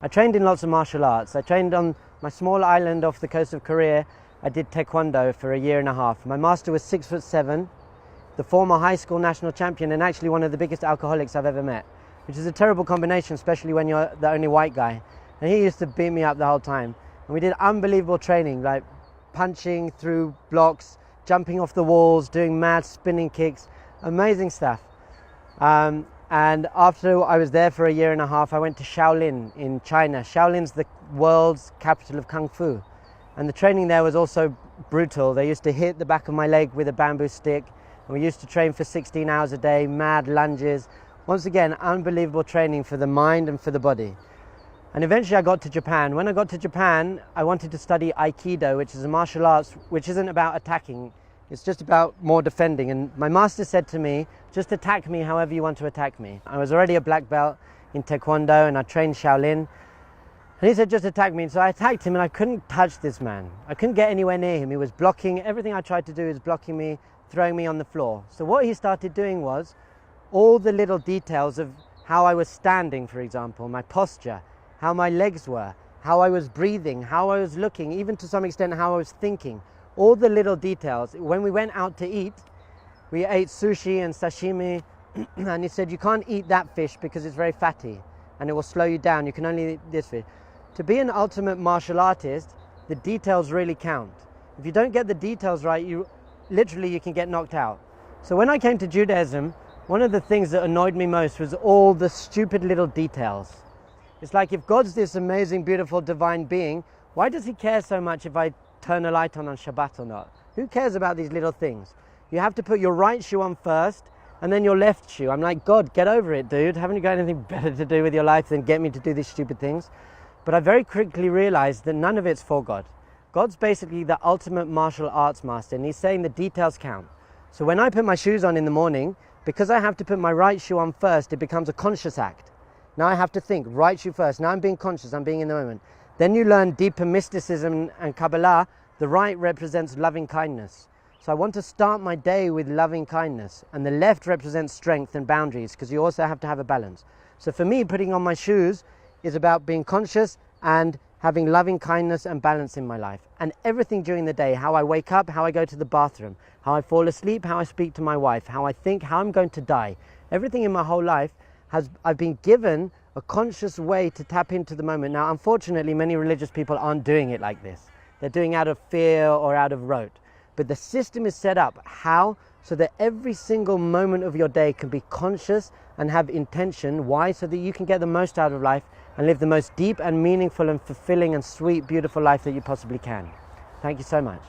I trained in lots of martial arts. I trained on my small island off the coast of Korea. I did taekwondo for a year and a half. My master was 6'7", the former high school national champion and actually one of the biggest alcoholics I've ever met, which is a terrible combination, especially when you're the only white guy. And he used to beat me up the whole time. And we did unbelievable training, like punching through blocks, jumping off the walls, doing mad spinning kicks, amazing stuff. And after I was there for a year and a half, I went to Shaolin in China. Shaolin's the world's capital of Kung Fu. And the training there was also brutal. They used to hit the back of my leg with a bamboo stick. And we used to train for 16 hours a day, mad lunges. Once again, unbelievable training for the mind and for the body. And eventually I got to Japan. When I got to Japan, I wanted to study Aikido, which is a martial arts which isn't about attacking. It's just about more defending. And my master said to me, just attack me however you want to attack me. I was already a black belt in Taekwondo and I trained Shaolin. And he said, just attack me. And so I attacked him and I couldn't touch this man. I couldn't get anywhere near him. He was blocking. Everything I tried to do was blocking me, throwing me on the floor. So what he started doing was all the little details of how I was standing, for example, my posture, how my legs were, how I was breathing, how I was looking, even to some extent how I was thinking. All the little details. When we went out to eat, we ate sushi and sashimi, and he said, you can't eat that fish because it's very fatty and it will slow you down. You can only eat this fish. To be an ultimate martial artist, the details really count. If you don't get the details right, you can get knocked out. So when I came to Judaism, one of the things that annoyed me most was all the stupid little details. It's like, if God's this amazing, beautiful, divine being, why does he care so much if I turn a light on Shabbat or not? Who cares about these little things? You have to put your right shoe on first and then your left shoe. I'm like, God, get over it, dude. Haven't you got anything better to do with your life than get me to do these stupid things? But I very quickly realized that none of it's for God. God's basically the ultimate martial arts master, and he's saying the details count. So when I put my shoes on in the morning, because I have to put my right shoe on first, it becomes a conscious act. Now I have to think, right shoe first. Now I'm being conscious, I'm being in the moment. Then you learn deeper mysticism and Kabbalah. The right represents loving kindness. So I want to start my day with loving kindness, and the left represents strength and boundaries, because you also have to have a balance. So for me, putting on my shoes is about being conscious and having loving kindness and balance in my life. And everything during the day, how I wake up, how I go to the bathroom, how I fall asleep, how I speak to my wife, how I think, how I'm going to die. Everything in my whole life I've been given a conscious way to tap into the moment. Now, unfortunately, many religious people aren't doing it like this. They're doing it out of fear or out of rote. But the system is set up how? So that every single moment of your day can be conscious and have intention. Why? So that you can get the most out of life and live the most deep and meaningful and fulfilling and sweet, beautiful life that you possibly can. Thank you so much.